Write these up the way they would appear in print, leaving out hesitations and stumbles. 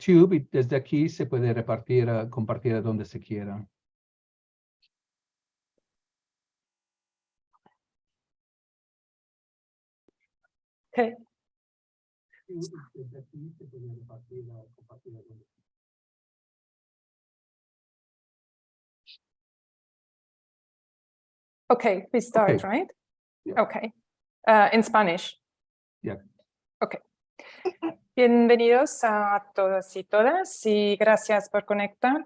YouTube y desde aquí se puede compartir a donde se quiera. Okay. Desde aquí se puede compartir a donde. Okay, we start, Okay. right? Yeah. Okay. In Spanish. Yeah. Okay. Bienvenidos a todos y todas y gracias por conectar.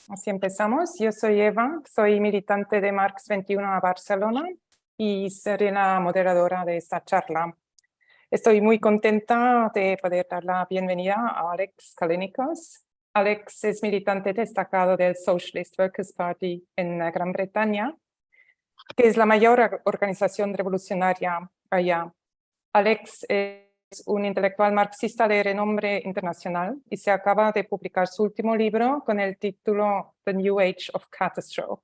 Así empezamos. Yo soy Eva, soy militante de Marx 21 a Barcelona y seré la moderadora de esta charla. Estoy muy contenta de poder dar la bienvenida a Alex Callinicos. Alex es militante destacado del Socialist Workers' Party en Gran Bretaña, que es la mayor organización revolucionaria allá. Alex es un intelectual marxista de renombre internacional y se acaba de publicar su último libro con el título The New Age of Catastrophe.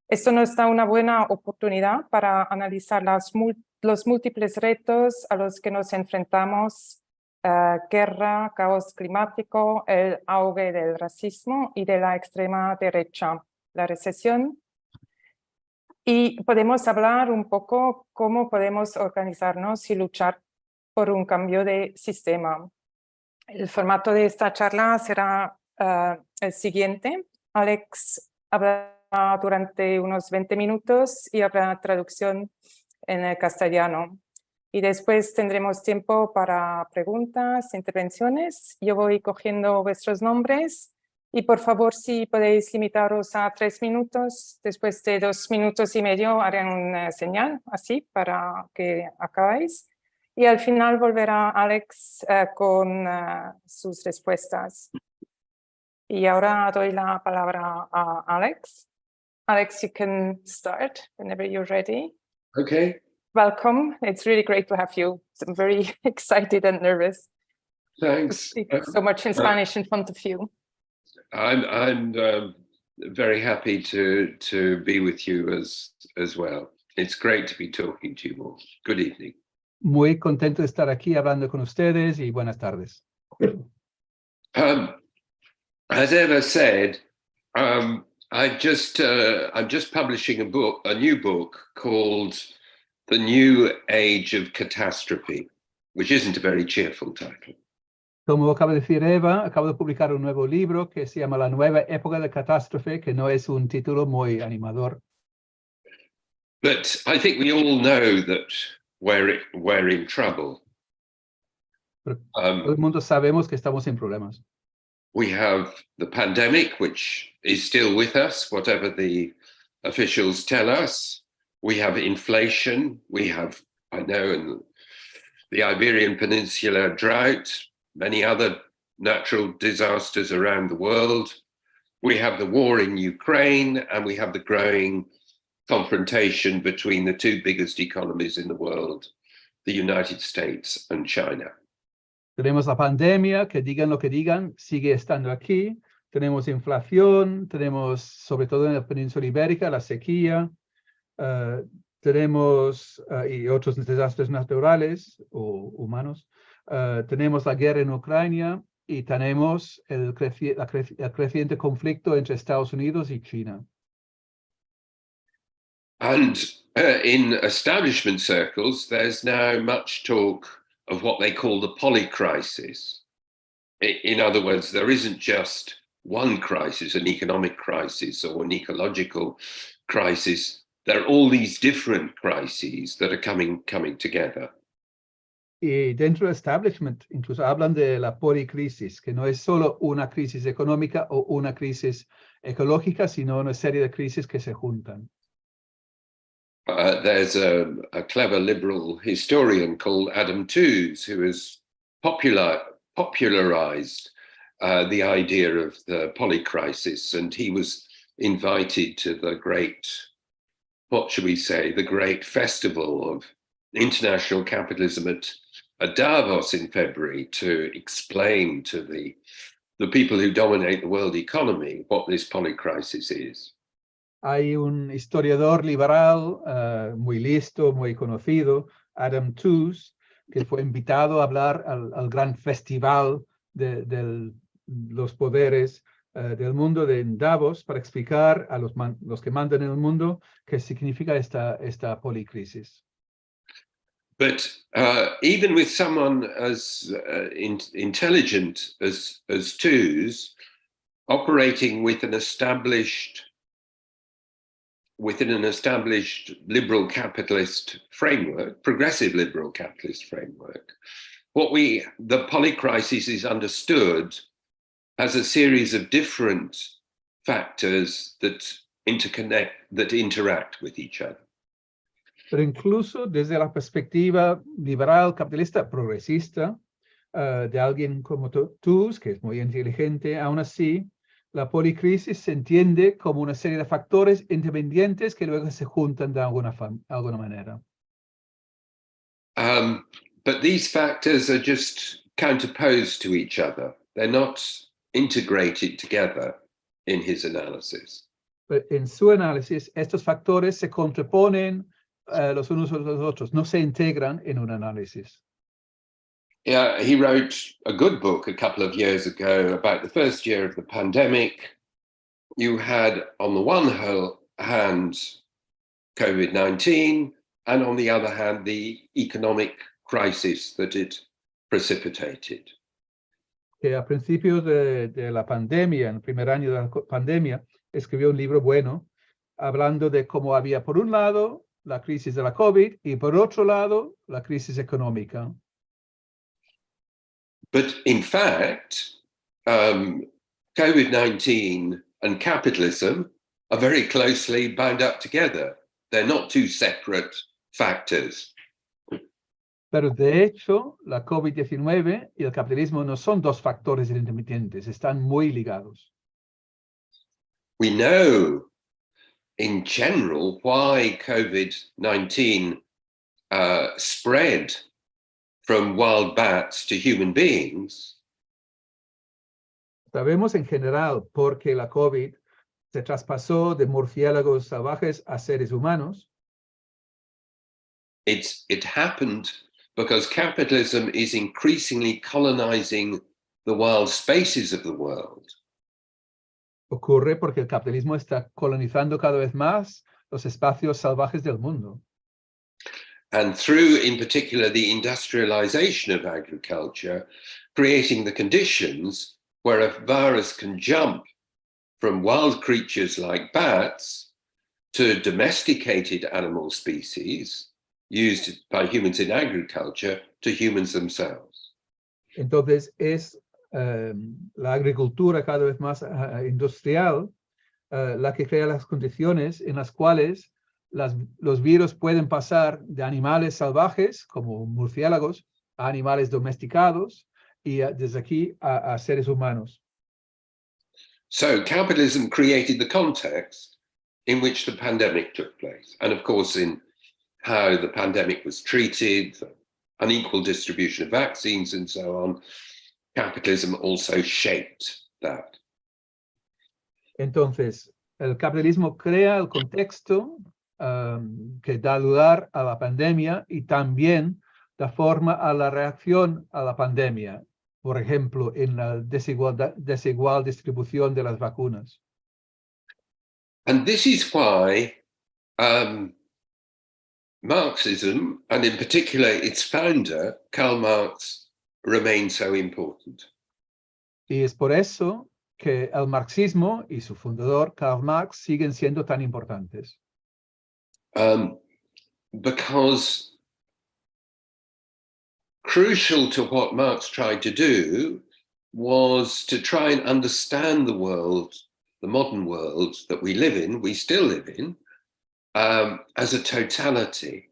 Esto nos da una buena oportunidad para analizar los múltiples retos a los que nos enfrentamos: guerra, caos climático, el auge del racismo y de la extrema derecha, la recesión. Y podemos hablar un poco cómo podemos organizarnos y luchar por un cambio de sistema. El formato de esta charla será el siguiente. Alex hablará durante unos 20 minutos y habrá traducción en el castellano. Y después tendremos tiempo para preguntas, intervenciones. Yo voy cogiendo vuestros nombres y por favor, si podéis limitaros a 3 minutos, después de 2 minutos y medio haré una señal así para que acabéis. Y al final volverá Alex con sus respuestas. Y ahora doy la palabra a Alex. Alex, you can start whenever you're ready. Okay. Welcome. It's really great to have you. I'm very excited and nervous Thanks. to speak so much in Spanish in front of you. I'm very happy to be with you as well. It's great to be talking to you all. Good evening. Muy contento de estar aquí hablando con ustedes y buenas tardes. As Eva said, I'm just publishing a new book called The New Age of Catastrophe, which isn't a very cheerful title. Como acaba de decir Eva, acabo de publicar un nuevo libro que se llama La Nueva Época de Catástrofe, que no es un título muy animador. But I think we all know that we're in trouble. Todo el mundo sabemos que estamos en problemas. We have the pandemic, which is still with us, whatever the officials tell us. We have inflation. We have, I know, in the Iberian Peninsula drought, many other natural disasters around the world. We have the war in Ukraine, and we have the growing confrontation between the two biggest economies in the world, the United States and China. Tenemos la pandemia, que digan lo que digan, sigue estando aquí. Tenemos inflación, tenemos, sobre todo en la península ibérica, la sequía. Tenemos, y otros desastres naturales o humanos. Tenemos la guerra en Ucrania y tenemos el creciente conflicto entre Estados Unidos y China. And in establishment circles, there's now much talk of what they call the polycrisis. In other words, there isn't just one crisis, an economic crisis or an ecological crisis. There are all these different crises that are coming together. Y dentro del establishment incluso hablan de la policrisis, que no es solo una crisis económica o una crisis ecológica, sino una serie de crisis que se juntan. There's a clever liberal historian called Adam Tooze who has popularized the idea of the polycrisis, and he was invited to the great, what should we say, the great festival of international capitalism at Davos in February to explain to the people who dominate the world economy what this polycrisis is. Hay un historiador liberal muy listo, muy conocido, Adam Tooze, que fue invitado a hablar al gran festival los poderes del mundo de Davos para explicar a los que mandan en el mundo qué significa esta policrisis. But even with someone as intelligent as Tooze, operating within an established liberal capitalist framework, progressive liberal capitalist framework, the polycrisis is understood as a series of different factors that interact with each other. Pero incluso desde la perspectiva liberal, capitalista, progresista, de alguien como Tooze, que es muy inteligente, aún así, la policrisis se entiende como una serie de factores independientes que luego se juntan de alguna manera. But these factors are just counterposed to each other. They're not integrated together in his analysis. En su análisis, estos factores se contraponen los unos a los otros, no se integran en un análisis. Yeah, he wrote a good book a couple of years ago about the first year of the pandemic. You had, on the one hand, COVID-19, and on the other hand, the economic crisis that it precipitated. Que a principios de la pandemia, en el primer año de la pandemia, escribió un libro bueno, hablando de cómo había, por un lado, la crisis de la COVID y, por otro lado, la crisis económica. But in fact, COVID-19 and capitalism are very closely bound up together. They're not two separate factors. Pero de hecho, la COVID-19 y el capitalismo no son dos factores independientes, están muy ligados. We know in general why COVID-19 spread from wild bats to human beings. Sabemos en general por qué la COVID se traspasó de murciélagos salvajes a seres humanos. It happened because capitalism is increasingly colonizing the wild spaces of the world. Ocurre porque el capitalismo está colonizando cada vez más los espacios salvajes del mundo. And through, in particular, the industrialization of agriculture, creating the conditions where a virus can jump from wild creatures like bats to domesticated animal species used by humans in agriculture to humans themselves. Entonces es la agricultura cada vez más industrial la que crea las condiciones en las cuales los virus pueden pasar de animales salvajes, como murciélagos, a animales domesticados y desde aquí a seres humanos. So capitalism created the context in which the pandemic took place. And of course, in how the pandemic was treated, the unequal distribution of vaccines and so on, capitalism also shaped that. Entonces, el capitalismo crea el contexto que da lugar a la pandemia y también da forma a la reacción a la pandemia, por ejemplo, en la desigual distribución de las vacunas. And this is why Marxism, and in particular its founder, Karl Marx, remains so important. Y es por eso que el marxismo y su fundador, Karl Marx, siguen siendo tan importantes. Because crucial to what Marx tried to do was to try and understand the world, the modern world that we live in, we still live in, as a totality.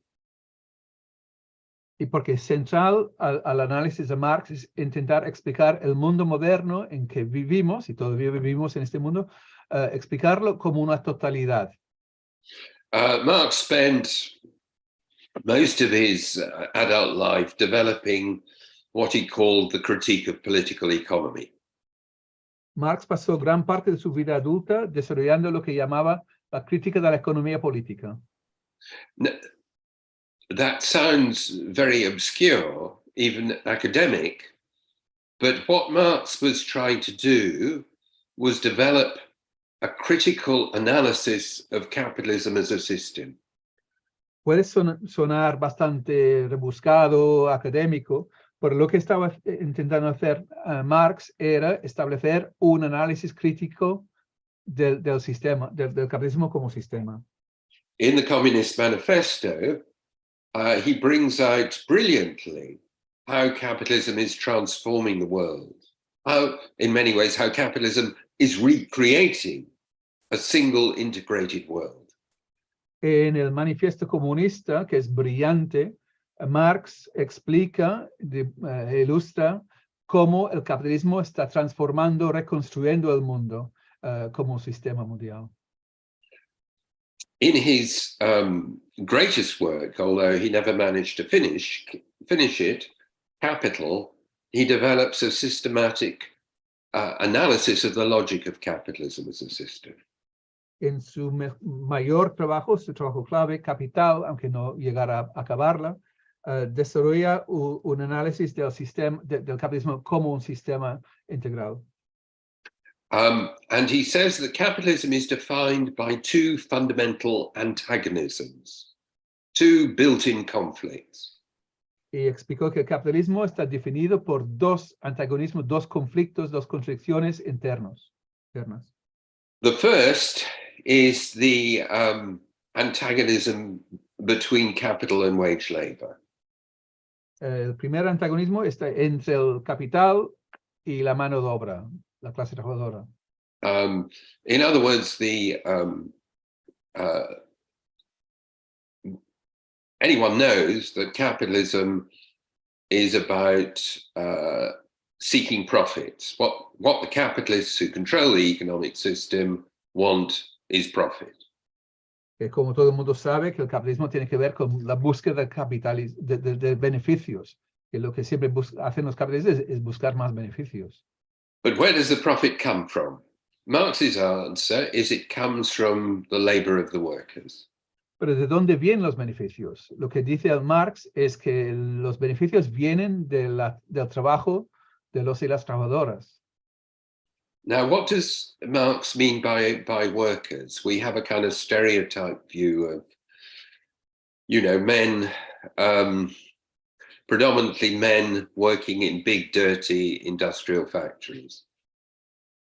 Y porque central al análisis de Marx es intentar explicar el mundo moderno en que vivimos, y todavía vivimos en este mundo, explicarlo como una totalidad. Marx spent most of his adult life developing what he called the critique of political economy. Marx pasó gran parte de su vida adulta desarrollando lo que llamaba la crítica de la economía política. That sounds very obscure, even academic, But what Marx was trying to do was develop a critical analysis of capitalism as a system. Puede sonar bastante rebuscado, académico, pero lo que estaba intentando hacer Marx era establecer un análisis crítico del sistema, del capitalismo como sistema. In the Communist Manifesto, he brings out brilliantly how capitalism is transforming the world. How, in many ways, how capitalism is recreating a single integrated world. En el manifiesto comunista, que es brillante, Marx explica, ilustra cómo el capitalismo está transformando, reconstruyendo el mundo como sistema mundial. In his greatest work, although he never managed to finish it, Capital, he develops a systematic analysis of the logic of capitalism as a system. En su mayor trabajo, su trabajo clave, Capital, aunque no llegara a acabarla, desarrolla un análisis del sistema, del capitalismo como un sistema integral. And he says that capitalism is defined by two fundamental antagonisms, two built-in conflicts. Y explicó que el capitalismo está definido por dos antagonismos, dos conflictos, dos contradicciones internas. The first is the antagonism between capital and wage labor. El primer antagonismo está entre el capital y la mano de obra, la clase trabajadora. In other words, anyone knows that capitalism is about seeking profits. What the capitalists who control the economic system want is profit. Como todo el mundo sabe, que el capitalismo tiene que ver con la búsqueda de beneficios, que lo que siempre hacen los capitalistas es buscar más beneficios. But where does the profit come from? Marx's answer is it comes from the labor of the workers. Pero ¿de dónde vienen los beneficios? Lo que dice Marx es que los beneficios vienen del trabajo de los y las trabajadoras. Now, what does Marx mean by workers? We have a kind of stereotype view of, men, predominantly men working in big, dirty industrial factories.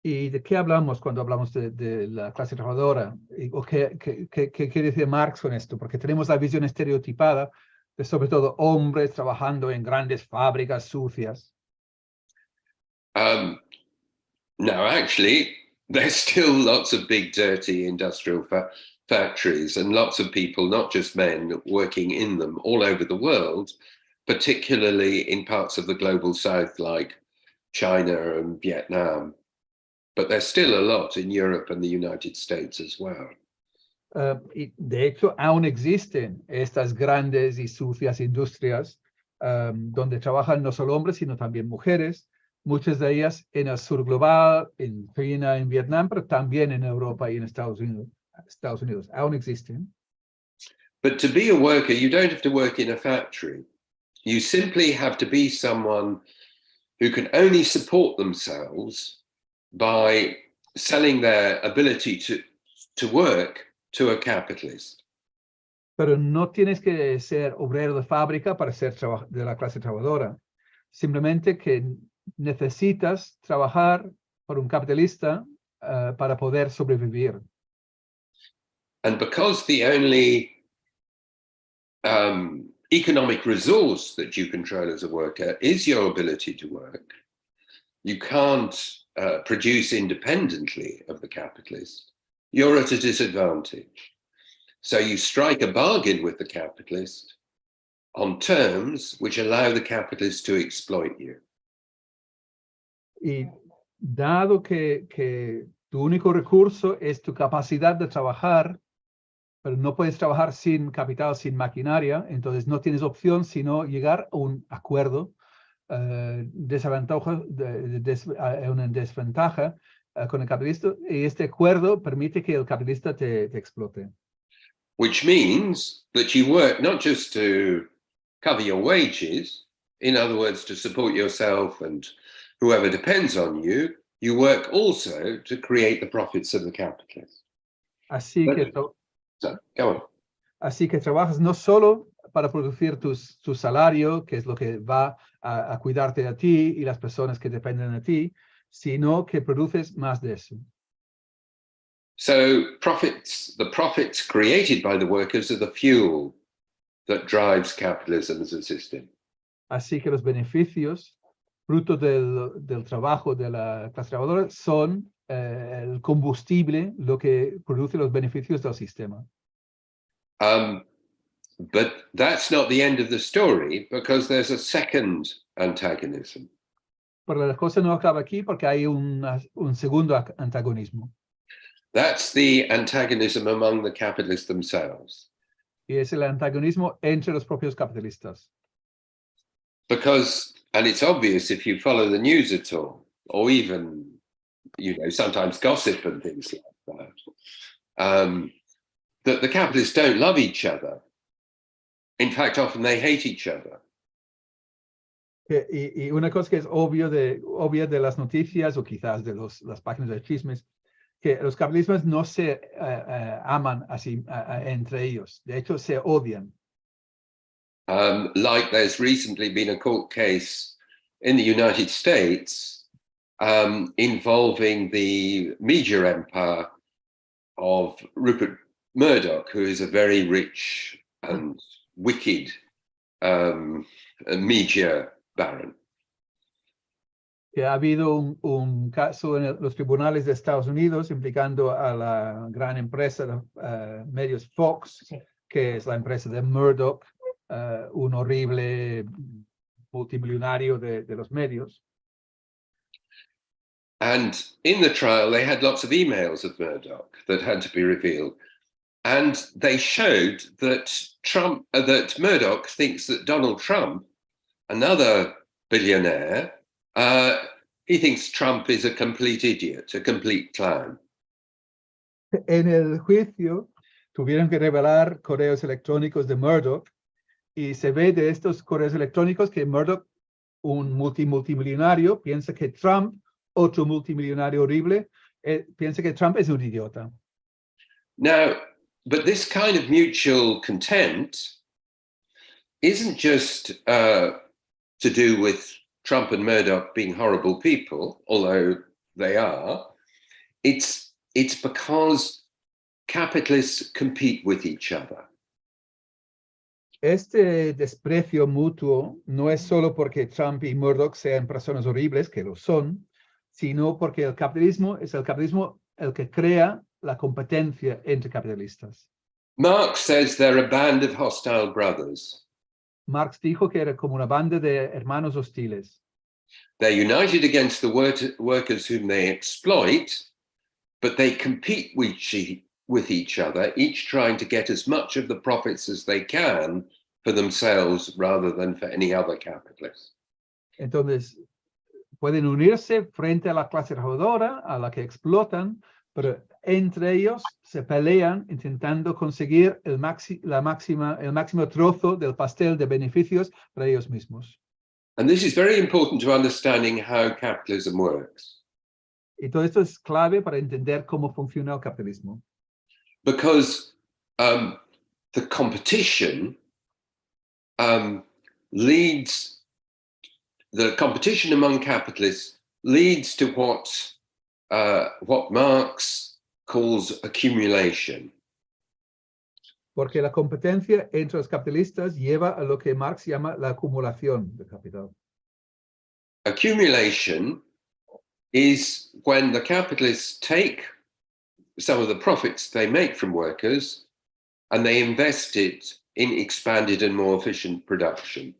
¿Y de qué hablamos cuando hablamos de la clase trabajadora? ¿O qué quiere decir Marx con esto? Porque tenemos la visión estereotipada de sobre todo hombres trabajando en grandes fábricas sucias. No, actually, there's still lots of big, dirty industrial factories and lots of people, not just men, working in them all over the world, particularly in parts of the global south like China and Vietnam. But there's still a lot in Europe and the United States as well. Y de hecho, aún existen estas grandes y sucias industrias donde trabajan no solo hombres, sino también mujeres, muchas de ellas en el sur global, en China, en Vietnam, pero también en Europa y en Estados Unidos. Aún existen. But to be a worker, you don't have to work in a factory. You simply have to be someone who can only support themselves by selling their ability to work to a capitalist. Pero no tienes que ser obrero de fábrica para ser de la clase trabajadora. Simplemente que necesitas trabajar por un capitalista para poder sobrevivir. And because the only economic resource that you control as a worker is your ability to work, you can't produce independently of the capitalist, you're at a disadvantage. So you strike a bargain with the capitalist on terms which allow the capitalist to exploit you. Y dado que tu único recurso es tu capacidad de trabajar, pero no puedes trabajar sin capital, sin maquinaria, entonces no tienes opción sino llegar a un acuerdo, una desventaja con el capitalista, y este acuerdo permite que el capitalista te explote. Which means that you work not just to cover your wages, in other words, to support yourself and whoever depends on you, you work also to create the profits of the capitalist. Así que, So, go on. así que trabajas no solo para producir tu salario, que es lo que va a cuidarte a ti y las personas que dependen de ti, sino que produces más de eso. So the profits created by the workers are the fuel that drives capitalism as a system. Así que los beneficios, fruto del trabajo de la clase trabajadora, son el combustible, lo que produce los beneficios del sistema. But that's not the end of the story, because there's a second antagonism. Pero la cosa no acaba aquí porque hay un segundo antagonismo. That's the antagonism among the capitalists themselves. Y es el antagonismo entre los propios capitalistas. Because, and it's obvious if you follow the news at all, or even, sometimes gossip and things like that, that the capitalists don't love each other. In fact, often they hate each other. Y una cosa que es obvia de las noticias o quizás de las páginas de chismes, que los capitalistas no se aman así entre ellos. De hecho, se odian. Like there's recently been a court case in the United States involving the media empire of Rupert Murdoch, who is a very rich and wicked media baron. Que ha habido un caso en los tribunales de Estados Unidos implicando a la gran empresa de medios Fox, sí, que es la empresa de Murdoch, un horrible multimillonario de los medios. And in the trial, they had lots of emails of Murdoch that had to be revealed. And they showed that that Murdoch thinks that Donald Trump, another billionaire, he thinks Trump is a complete idiot, a complete clown. En el juicio tuvieron que revelar correos electrónicos de Murdoch y se ve de estos correos electrónicos que Murdoch, un multimillonario, piensa que Trump, otro multimillonario horrible, piensa que Trump es un idiota. Now, but this kind of mutual contempt isn't just to do with Trump and Murdoch being horrible people, although they are. It's because capitalists compete with each other. Este desprecio mutuo no es solo porque Trump y Murdoch sean personas horribles, que lo son, sino porque el capitalismo es el que crea la competencia entre capitalistas. Marx says they're a band of hostile brothers. Marx dijo que era como una banda de hermanos hostiles. They're united against the workers whom they exploit, but they compete with each other, each trying to get as much of the profits as they can for themselves rather than for any other capitalist. Entonces, pueden unirse frente a la clase trabajadora, a la que explotan, pero entre ellos se pelean intentando conseguir el máximo trozo del pastel de beneficios para ellos mismos. And this is very important to understanding how capitalism works. Y todo esto es clave para entender cómo funciona el capitalismo. Because the competition leads, the competition among capitalists leads to what Marx calls accumulation. Porque la competencia entre los capitalistas lleva a lo que Marx llama la acumulación de capital. Accumulation is when the capitalists take some of the profits they make from workers and they invest it in expanded and more efficient production.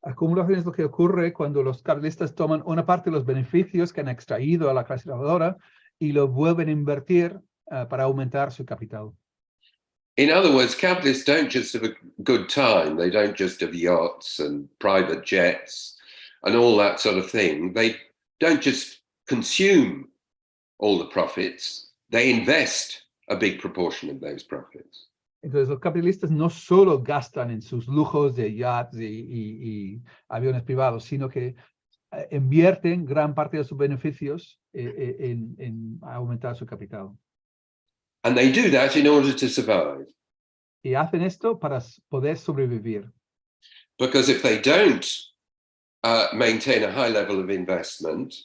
Acumulación es lo que ocurre cuando los capitalistas toman una parte de los beneficios que han extraído a la clase trabajadora y lo vuelven a invertir para aumentar su capital. In other words, capitalists don't just have a good time. They don't just have yachts and private jets and all that sort of thing. They don't just consume all the profits. They invest a big proportion of those profits. Entonces, los capitalistas no solo gastan en sus lujos de yachts y aviones privados, sino que invierten gran parte de sus beneficios en aumentar su capital. And they do that in order to survive. Y hacen esto para poder sobrevivir. Because if they don't maintain a high level of investment,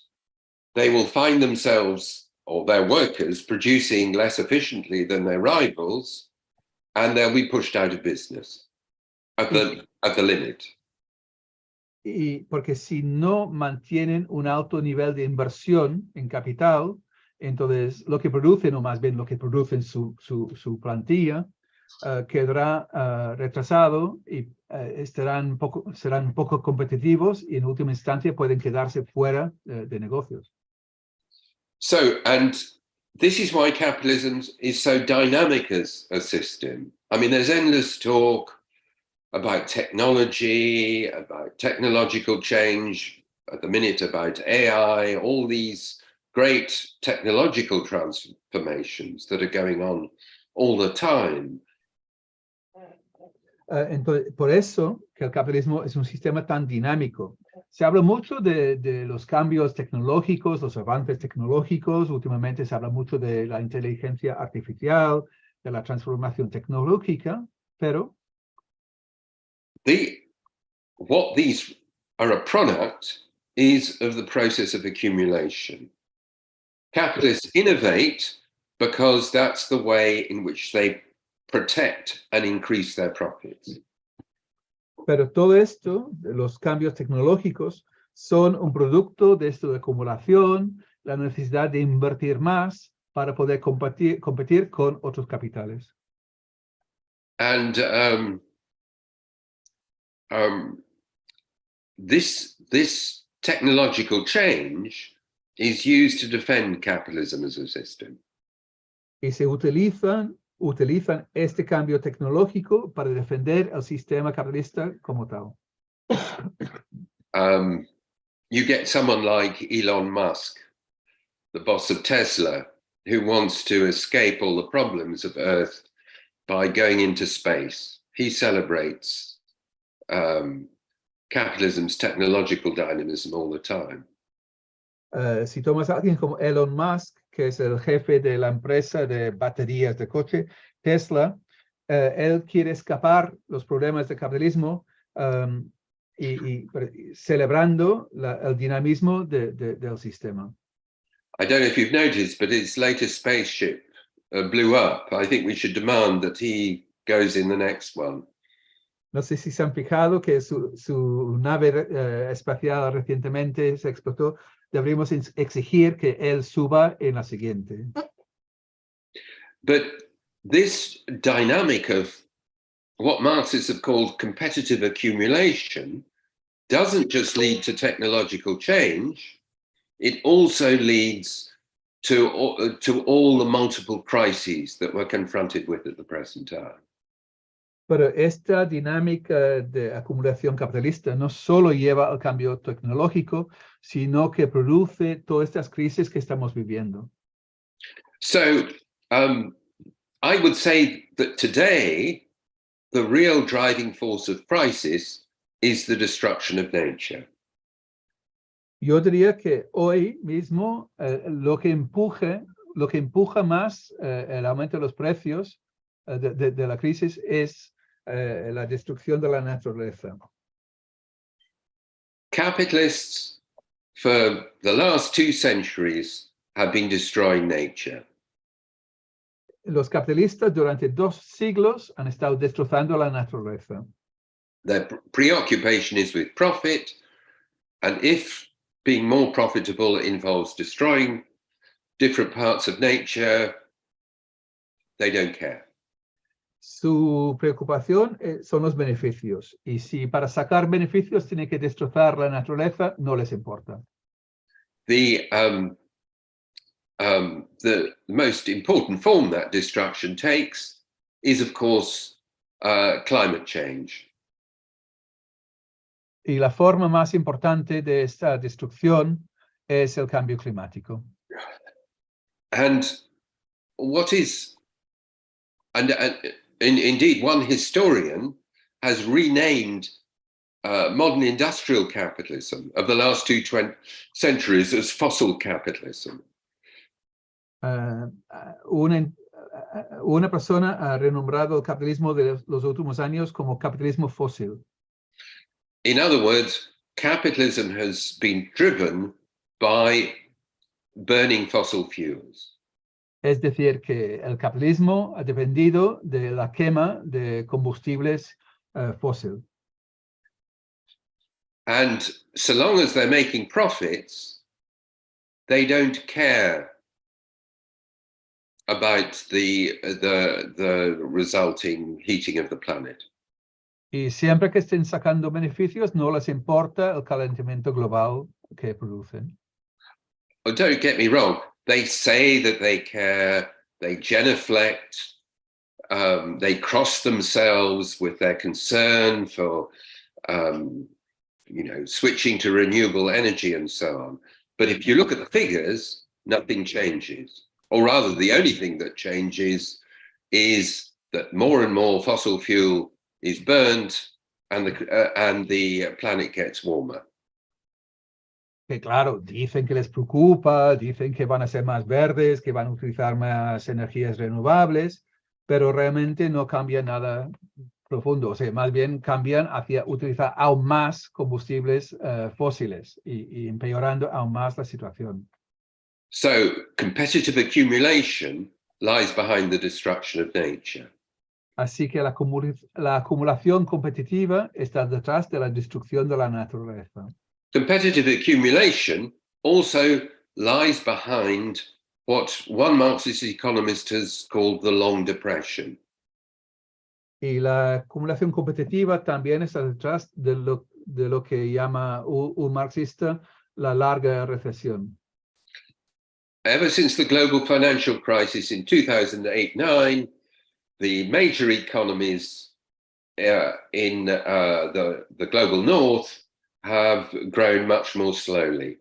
they will find themselves or their workers producing less efficiently than their rivals, and they'll be pushed out of business at the limit. Y porque si no mantienen un alto nivel de inversión en capital, entonces lo que producen, o más bien lo que producen su plantilla, quedará retrasado y serán poco competitivos y en última instancia pueden quedarse fuera de negocios. So, and this is why capitalism is so dynamic as a system. I mean, there's endless talk about technology, about technological change, at the minute about AI, all these great technological transformations that are going on all the time. Entonces, por eso que el capitalismo es un sistema tan dinámico. Se habla mucho de los cambios tecnológicos, los avances tecnológicos. Últimamente se habla mucho de la inteligencia artificial, de la transformación tecnológica, pero what these are a product is of the process of accumulation. Capitalists innovate because that's the way in which they protect and increase their profits. Pero todo esto, los cambios tecnológicos, son un producto de esto de acumulación, la necesidad de invertir más para poder competir con otros capitales. And this technological change is used to defend capitalism as a system. Y se utilizan este cambio tecnológico para defender el sistema capitalista como tal. You get someone like Elon Musk, the boss of Tesla, who wants to escape all the problems of Earth by going into space. He celebrates capitalism's technological dynamism all the time. Si tomas a alguien como Elon Musk, que es el jefe de la empresa de baterías de coche, Tesla, él quiere escapar los problemas del capitalismo y celebrando el dinamismo del sistema. I don't know if you've noticed, but his latest spaceship blew up. I think we should demand that he goes in the next one. No sé si se han fijado que su nave espacial recientemente se explotó. Deberíamos exigir que él suba en la siguiente. But this dynamic of what Marxists have called competitive accumulation doesn't just lead to technological change, it also leads to all the multiple crises that we're confronted with at the present time. Pero esta dinámica de acumulación capitalista no solo lleva al cambio tecnológico, sino que produce todas estas crisis que estamos viviendo. So I would say that today, the real driving force of crisis is the destruction of nature. Yo diría que hoy mismo lo que empuja más el aumento de los precios de la crisis es la destrucción de la naturaleza. Capitalists, for the last 2 centuries, have been destroying nature. Los capitalistas durante 2 siglos han estado destrozando la naturaleza. Their preoccupation is with profit, and if being more profitable involves destroying different parts of nature, they don't care. Su preocupación son los beneficios, y si para sacar beneficios tiene que destrozar la naturaleza, no les importa. The most important form that destruction takes is, of course, climate change. Y la forma más importante de esta destrucción es el cambio climático. And what is, and indeed, one historian has renamed modern industrial capitalism of the last two centuries as fossil capitalism. Una persona ha renombrado el capitalismo de los últimos años como capitalismo fósil. In other words, capitalism has been driven by burning fossil fuels. Es decir, que el capitalismo ha dependido de la quema de combustibles fósiles. And so long as they're making profits, they don't care about the resulting heating of the planet. Y siempre que estén sacando beneficios, no les importa el calentamiento global que producen. Oh, don't get me wrong. They say that they care, they genuflect, they cross themselves with their concern for, switching to renewable energy and so on. But if you look at the figures, nothing changes. Or rather, the only thing that changes is that more and more fossil fuel is burnt and the planet gets warmer. Que claro, dicen que les preocupa, dicen que van a ser más verdes, que van a utilizar más energías renovables, pero realmente no cambia nada profundo. O sea, más bien cambian hacia utilizar aún más combustibles fósiles y empeorando aún más la situación. So competitive accumulation lies behind the destruction of nature. Así que la acumulación competitiva está detrás de la destrucción de la naturaleza. Competitive accumulation also lies behind what one Marxist economist has called the Long Depression. Y la acumulación competitiva también está detrás de lo que llama un marxista la larga recesión. Ever since the global financial crisis in 2008-9, the major economies in the global north have grown much more slowly.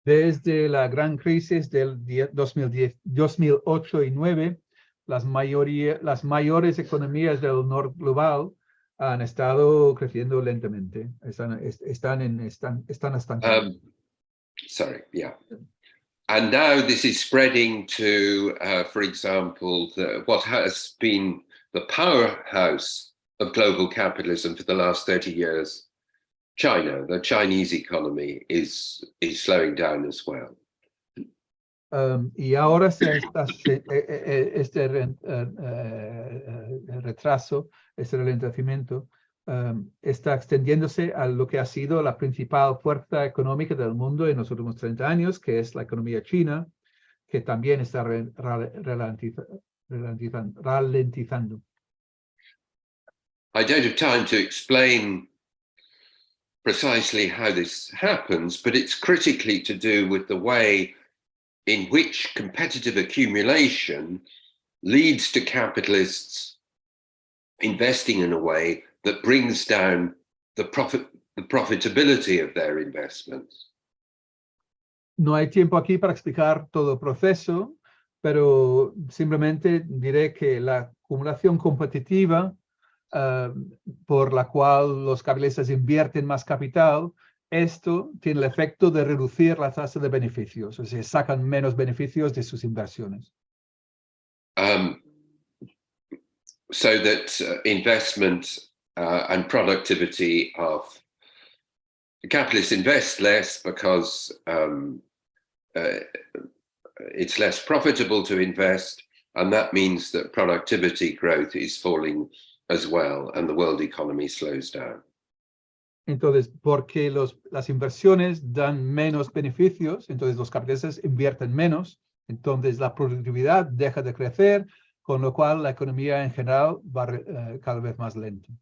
Desde la gran crisis del 2008 y 9, las mayores economías del norte global han estado creciendo lentamente, están estancadas. And now this is spreading to, for example, what has been the powerhouse of global capitalism for the last 30 years, China. The Chinese economy is slowing down as well. Y ahora este retraso, este ralentamiento, está extendiéndose a lo que ha sido la principal fuerza económica del mundo en los últimos 30 años, que es la economía china, que también está ralentizando. I don't have time to explain precisely how this happens, but it's critically to do with the way in which competitive accumulation leads to capitalists investing in a way that brings down the profitability of their investments. No hay tiempo aquí para explicar todo el proceso, pero simplemente diré que la acumulación competitiva por la cual los capitalistas invierten más capital, esto tiene el efecto de reducir la tasa de beneficios, o sea, sacan menos beneficios de sus inversiones. So that investment and productivity of capitalists invest less because it's less profitable to invest, and that means that productivity growth is falling as well, and the world economy slows down. Entonces, porque las inversiones dan menos beneficios, entonces los capitalistas invierten menos, entonces la productividad deja de crecer, con lo cual la economía en general va cada vez más lento.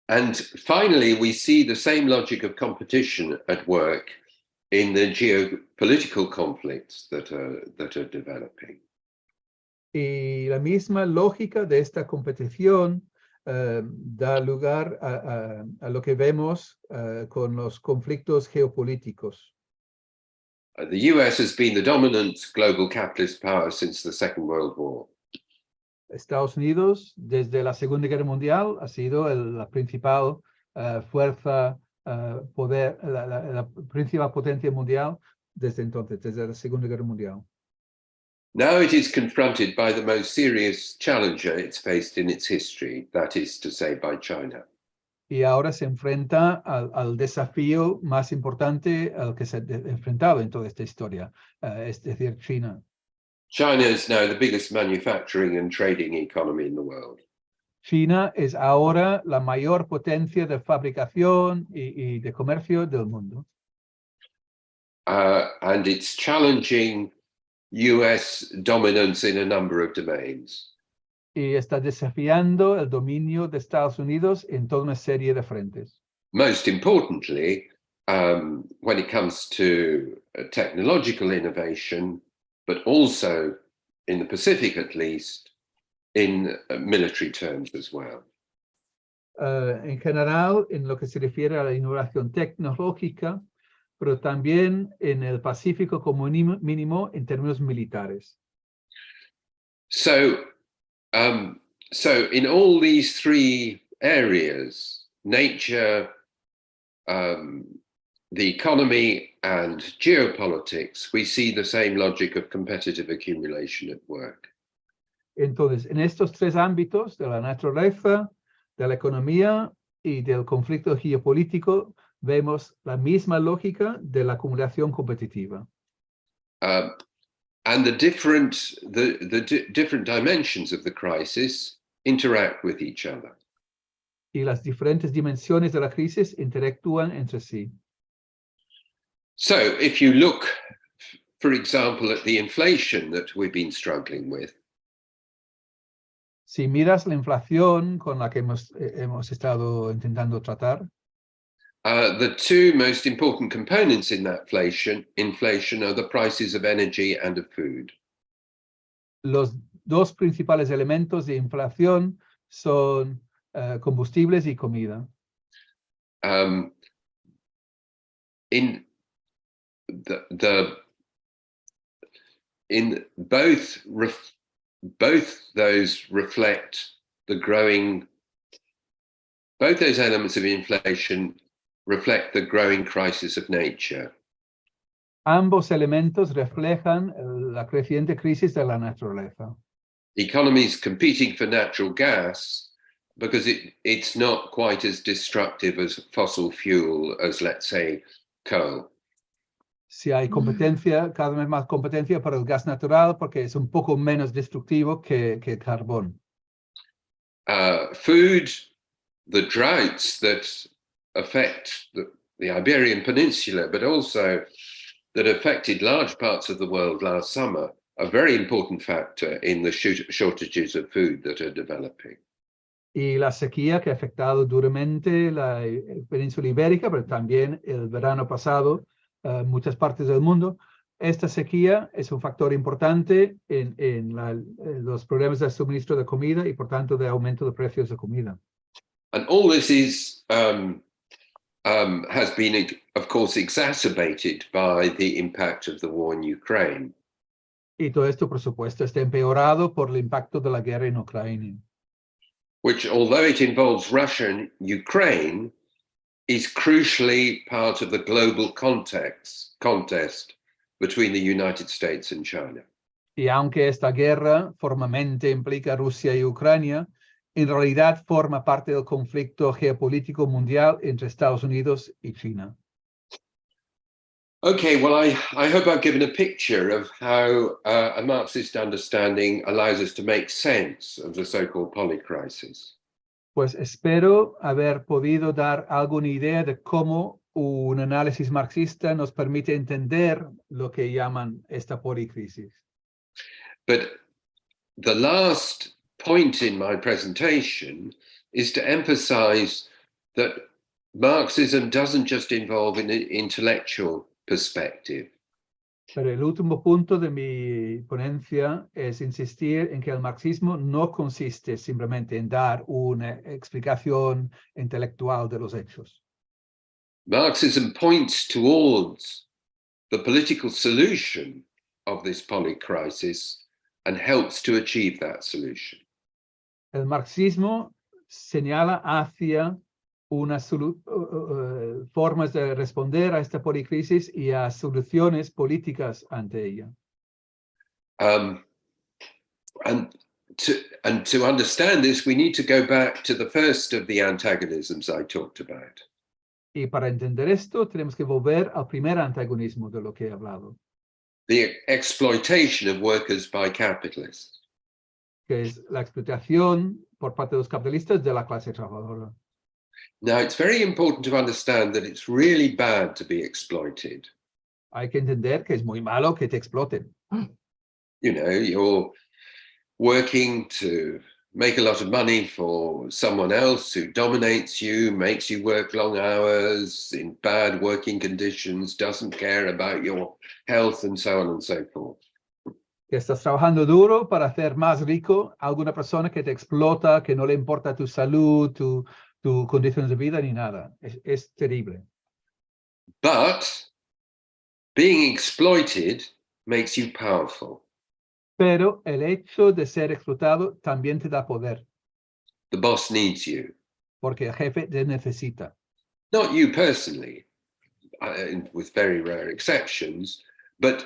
And finally, we see the same logic of competition at work in the geopolitical conflicts that are developing. Y la misma lógica de esta competición da lugar a lo que vemos con los conflictos geopolíticos. The US has been the dominant global capitalist power since the Second World War. Estados Unidos, desde la Segunda Guerra Mundial, ha sido la principal fuerza, poder, la principal potencia mundial desde entonces, desde la Segunda Guerra Mundial. Now it is confronted by the most serious challenger it's faced in its history, that is to say, by China. Y ahora se enfrenta al desafío más importante al que se ha enfrentado en toda esta historia, es decir, China. China is now the biggest manufacturing and trading economy in the world. China es ahora la mayor potencia de fabricación y de comercio del mundo. And it's challenging US dominance in a number of domains. Y está desafiando el dominio de Estados Unidos en toda una serie de frentes. Most importantly, when it comes to technological innovation, but also in the Pacific at least, in military terms as well. En general, en lo que se refiere a la innovación tecnológica, pero también en el Pacífico como mínimo en términos militares. So in all these three areas, nature, the economy, and geopolitics, we see the same logic of competitive accumulation at work. Entonces, en estos tres ámbitos, de la naturaleza, de la economía y del conflicto geopolítico, vemos la misma lógica de la acumulación competitiva. And the different dimensions of the crisis interact with each other. Y las diferentes dimensiones de la crisis interactúan entre sí. So if you look, for example, at the inflation that we've been struggling with, Si miras la inflación con la que hemos estado intentando tratar, the two most important components in that inflation are the prices of energy and of food. los dos principales elementos de inflación son combustibles y comida. In both those reflect the growing. Both those elements of inflation reflect the growing crisis of nature. Ambos elementos reflejan la creciente crisis de la naturaleza. Economies competing for natural gas because it's not quite as destructive as fossil fuel as, let's say, coal. Si hay competencia, cada vez más competencia para el gas natural porque es un poco menos destructivo que el carbón. Food, the droughts that affect the Iberian Peninsula, but also that affected large parts of the world last summer, a very important factor in the shortages of food that are developing. Y la sequía que ha afectado duramente la península ibérica, pero también el verano pasado, muchas partes del mundo. Esta sequía es un factor importante en los problemas de suministro de comida y por tanto de aumento de precios de comida. And all this is has been, of course, exacerbated by the impact of the war in Ukraine. Y todo esto, por supuesto, está empeorado por el impacto de la guerra en Ucrania. Which, although it involves Russia and Ukraine, is crucially part of the global contest between the United States and China. Y aunque esta guerra formalmente implica a Rusia y Ucrania, en realidad forma parte del conflicto geopolítico mundial entre Estados Unidos y China. Okay, well, I hope I've given a picture of how a Marxist understanding allows us to make sense of the so-called polycrisis. Pues espero haber podido dar alguna idea de cómo un análisis marxista nos permite entender lo que llaman esta policrisis. But the last point in my presentation is to emphasize that Marxism doesn't just involve an intellectual perspective. Pero el último punto de mi ponencia es insistir en que el marxismo no consiste simplemente en dar una explicación intelectual de los hechos. Marxism points towards the political solution of this polycrisis and helps to achieve that solution. El marxismo señala hacia formas de responder a esta policrisis y a soluciones políticas ante ella. And to understand this, we need to go back to the first of the antagonisms I talked about. Y para entender esto, tenemos que volver al primer antagonismo de lo que he hablado, The exploitation of workers by capitalists. que es la explotación por parte de los capitalistas de la clase trabajadora. Now, it's very important to understand that it's really bad to be exploited. Hay que entender que es muy malo que te exploten. You know, you're working to make a lot of money for someone else who dominates you, makes you work long hours in bad working conditions, doesn't care about your health, and so on and so forth. Que estás trabajando duro para hacer más rico a alguna persona que te explota, que no le importa tu salud, tu condición de vida ni nada. Es terrible. But being exploited makes you powerful. Pero el hecho de ser explotado también te da poder, The boss needs you. porque el jefe te necesita. Not you personally, with very rare exceptions, but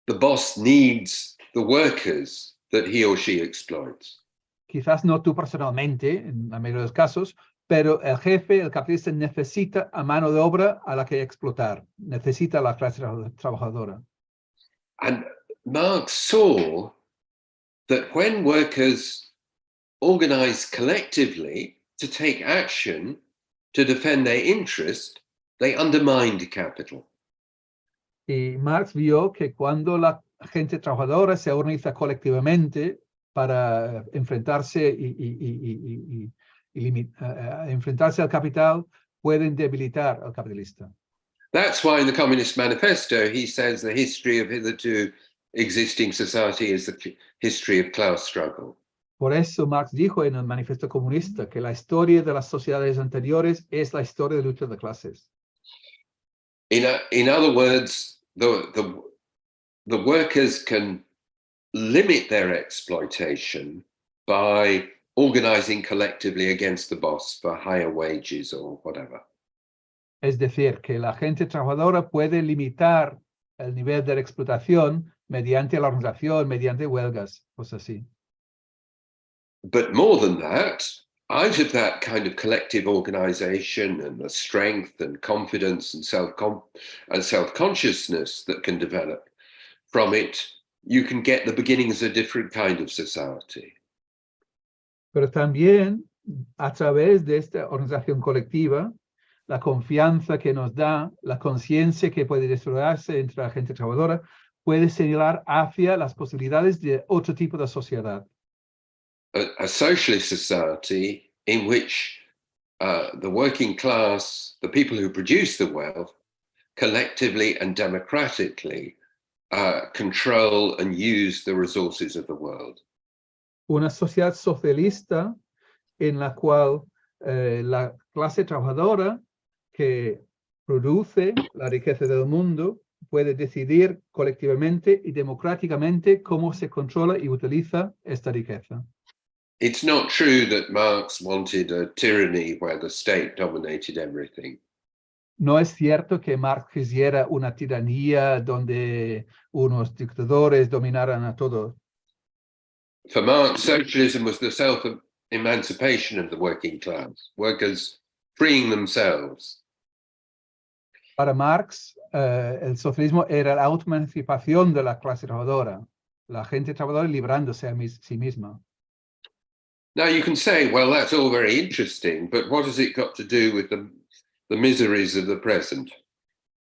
the boss needs the workers that he or she exploits. Quizás no tú personalmente, en la mayoría de los casos, pero el jefe, el capitalista, necesita a mano de obra a la que explotar. Necesita a la clase trabajadora. And Marx saw that when workers organize collectively to take action to defend their interest, they undermined capital. Y Marx vio que cuando la gente trabajadora se organiza colectivamente para enfrentarse enfrentarse al capital, pueden debilitar al capitalista. That's why in the Communist Manifesto he says the history of hitherto existing society is the history of class struggle. Por eso Marx dijo en el Manifiesto Comunista que la historia de las sociedades anteriores es la historia de lucha de clases. In other words, the workers can limit their exploitation by organizing collectively against the boss for higher wages or whatever. Es decir, que la gente trabajadora puede limitar el nivel de la explotación mediante la organización, mediante huelgas, cosas así. But more than that, out of that kind of collective organization and the strength and confidence and self-consciousness that can develop from it, you can get the beginnings of a different kind of society. Pero también, a través de esta organización colectiva, la confianza que nos da, la conciencia que puede desarrollarse entre la gente trabajadora, puede señalar hacia las posibilidades de otro tipo de sociedad. A socialist society in which the working class, the people who produce the wealth, collectively and democratically control and use the resources of the world. Una sociedad socialista en la cual la clase trabajadora que produce la riqueza del mundo puede decidir colectivamente y democráticamente cómo se controla y utiliza esta riqueza. It's not true that Marx wanted a tyranny where the state dominated everything. No es cierto que Marx quisiera una tiranía donde unos dictadores dominaran a todos. For Marx, socialism was the self-emancipation of the working class, workers freeing themselves. Para Marx, el socialismo era la autoemancipación de la clase trabajadora, la gente trabajadora librándose a sí misma. Now you can say, well, that's all very interesting, but what has it got to do with the miseries of the present?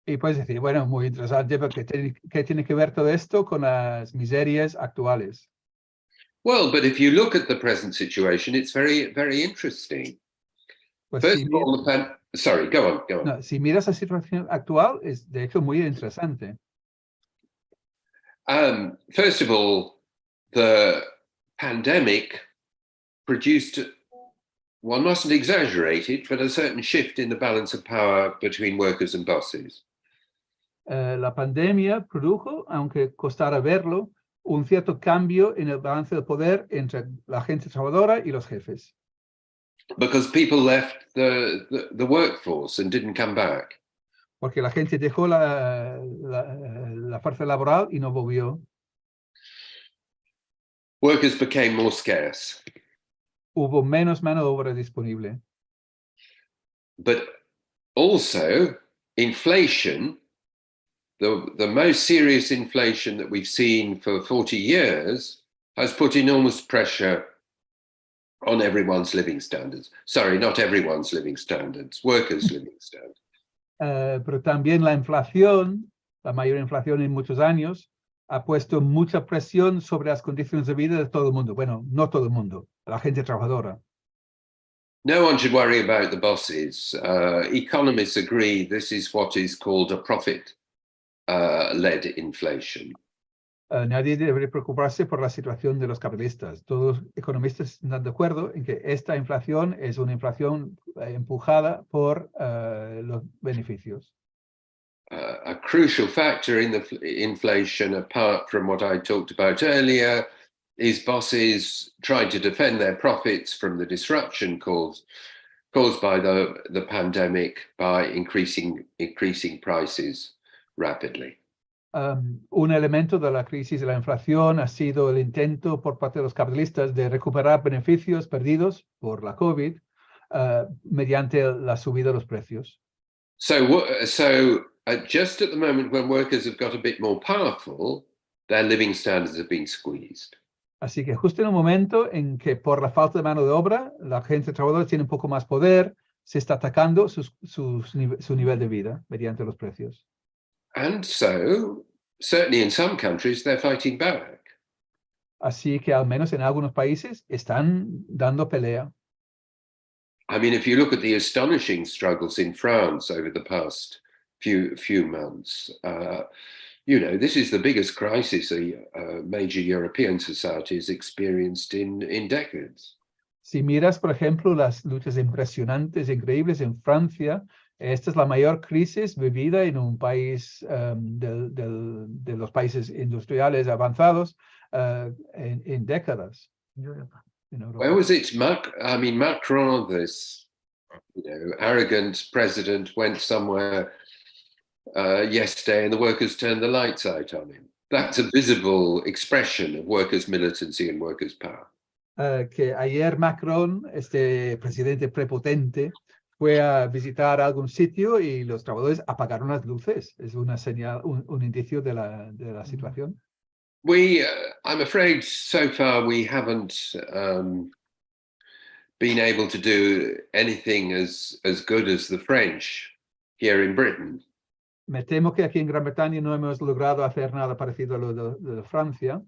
Y puedes decir, bueno, muy interesante, pero ¿qué tiene que ver todo esto con las miserias actuales? Well, but if you look at the present situation, it's very, very interesting. Pues First of all, sorry, go on. No, si miras la situación actual, es de hecho muy interesante. First of all, the pandemic produced, one mustn't exaggerate it, but a certain shift in the balance of power between workers and bosses. La pandemia produjo, aunque costara verlo, un cierto cambio en el balance de poder entre la gente trabajadora y los jefes. because people left the workforce and didn't come back. Porque la gente dejó la fuerza laboral y no volvió. Workers became more scarce. Hubo menos mano de obra disponible. But also inflation, the most serious inflation that we've seen for 40 years, has put enormous pressure on everyone's living standards. Sorry, not everyone's living standards, workers' living standards. Pero también la inflación, la mayor inflación en muchos años, ha puesto mucha presión sobre las condiciones de vida de todo el mundo. Bueno, no todo el mundo, la gente trabajadora. No one should worry about the bosses. Economists agree this is what is called a profit-led inflation. Nadie debe preocuparse por la situación de los capitalistas. Todos los economistas están de acuerdo en que esta inflación es una inflación empujada por los beneficios. A crucial factor in the inflation, apart from what I talked about earlier, is bosses trying to defend their profits from the disruption caused by the pandemic by increasing prices rapidly. Un elemento de la crisis de la inflación ha sido el intento por parte de los capitalistas de recuperar beneficios perdidos por la COVID mediante la subida de los precios. So just at the moment when workers have got a bit more powerful, their living standards have been squeezed. Así que justo en un momento en que por la falta de mano de obra, la gente trabajadora tiene un poco más poder, se está atacando su nivel de vida mediante los precios. And so, certainly in some countries, they're fighting back. Así que al menos en algunos países están dando pelea. I mean, if you look at the astonishing struggles in France over the past few months, you know, this is the biggest crisis a major European society has experienced in decades. Si miras, por ejemplo, las luchas impresionantes, increíbles en Francia, esta es la mayor crisis vivida en un país de los países industriales avanzados en décadas. En Europa. Where was it? Macron, this arrogant president, went somewhere yesterday and the workers turned the lights out on him. That's a visible expression of workers' militancy and workers' power. Que ayer Macron, este presidente prepotente, fue a visitar algún sitio y los trabajadores apagaron las luces. Es una señal, un indicio de la situación. I'm afraid so far we haven't been able to do anything as good as the French here in Britain. Me temo que aquí en Gran Bretaña no hemos logrado hacer nada parecido a lo de Francia.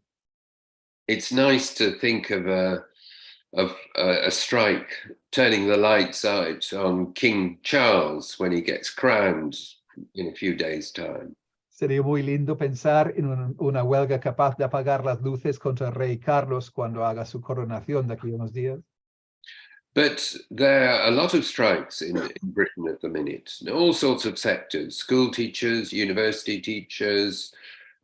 It's nice to think of a strike turning the lights out on King Charles when he gets crowned in a few days' time. Sería muy lindo pensar en una huelga capaz de apagar las luces contra el rey Carlos cuando haga su coronación de aquí a unos días. But there are a lot of strikes in Britain at the minute, all sorts of sectors: school teachers, university teachers,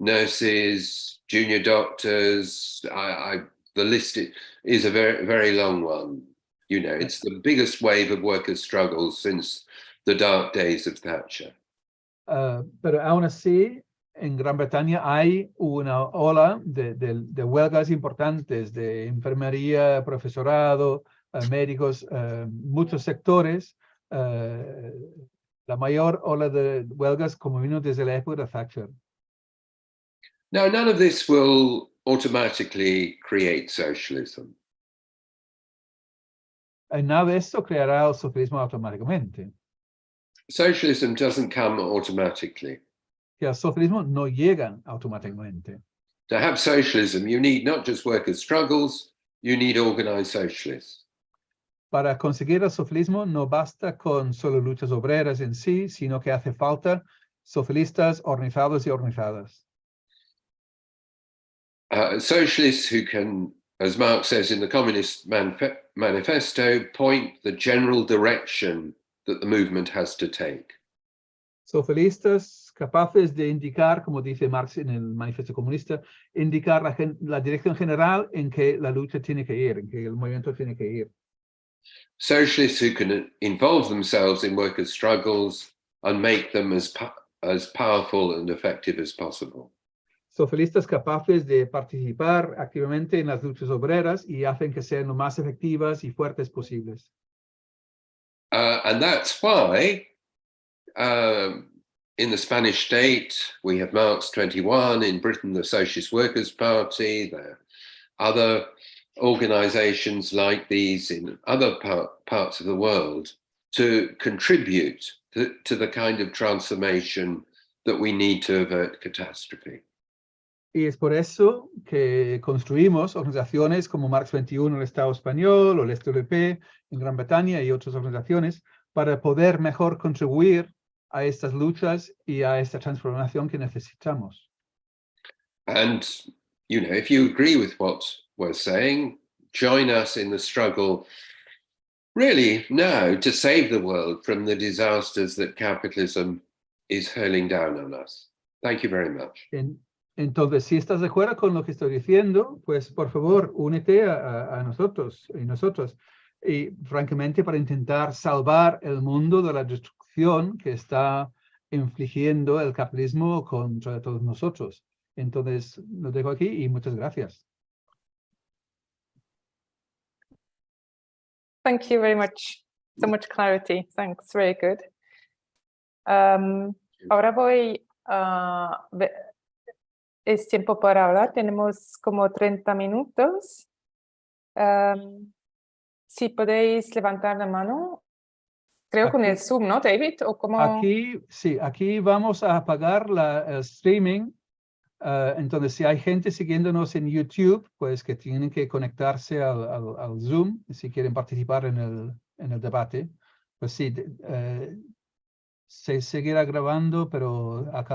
nurses, junior doctors. The list is a very, very long one. You know, it's the biggest wave of workers' struggles since the dark days of Thatcher. Pero aún así, en Gran Bretaña hay una ola de huelgas importantes de enfermería, profesorado, médicos, muchos sectores. La mayor ola de huelgas como vino desde la época de Thatcher. Now, none of this will automatically create socialism. Nada de esto creará el socialismo automáticamente. Socialism doesn't come automatically. Que el socialismo no llega automáticamente. To have socialism, you need not just workers' struggles, you need organized socialists. Para conseguir el socialismo no basta con solo luchas obreras en sí, sino que hace falta socialistas organizados y organizadas. Socialists who can, as Marx says in the Communist Manifesto, point the general direction that the movement has to take. Socialistas capaces de indicar, como dice Marx en el Manifiesto Comunista, indicar la dirección general en que la lucha tiene que ir, en que el movimiento tiene que ir. socialists who can involve themselves in workers' struggles and make them as powerful and effective as possible. Socialistas capaces de participar activamente en las luchas obreras y hacen que sean lo más efectivas y fuertes posibles. And that's why in the Spanish state, we have Marx 21, in Britain, the Socialist Workers' Party, there are other organizations like these in other parts of the world to contribute to the kind of transformation that we need to avert catastrophe. Y es por eso que construimos organizaciones como Marx 21 en el Estado español o el STLP en Gran Bretaña y otras organizaciones para poder mejor contribuir a estas luchas y a esta transformación que necesitamos. And, you know, if you agree with what we're saying, join us in the struggle really now to save the world from the disasters that capitalism is hurling down on us. Thank you very much. Entonces, si estás de acuerdo con lo que estoy diciendo, pues por favor, únete a nosotros y nosotras. Y francamente, para intentar salvar el mundo de la destrucción que está infligiendo el capitalismo contra todos nosotros. Entonces, lo dejo aquí y muchas gracias. Thank you very much. So much clarity. Thanks. Very good. Ahora voy a... Es tiempo para hablar. Tenemos como 30 minutos. Si podéis levantar la mano. Creo con el Zoom, ¿no, David? ¿O cómo? Aquí, sí, aquí vamos a apagar el streaming. Entonces, si hay gente siguiéndonos en YouTube, pues que tienen que conectarse al Zoom si quieren participar en el debate. Pues sí, se seguirá grabando, pero acá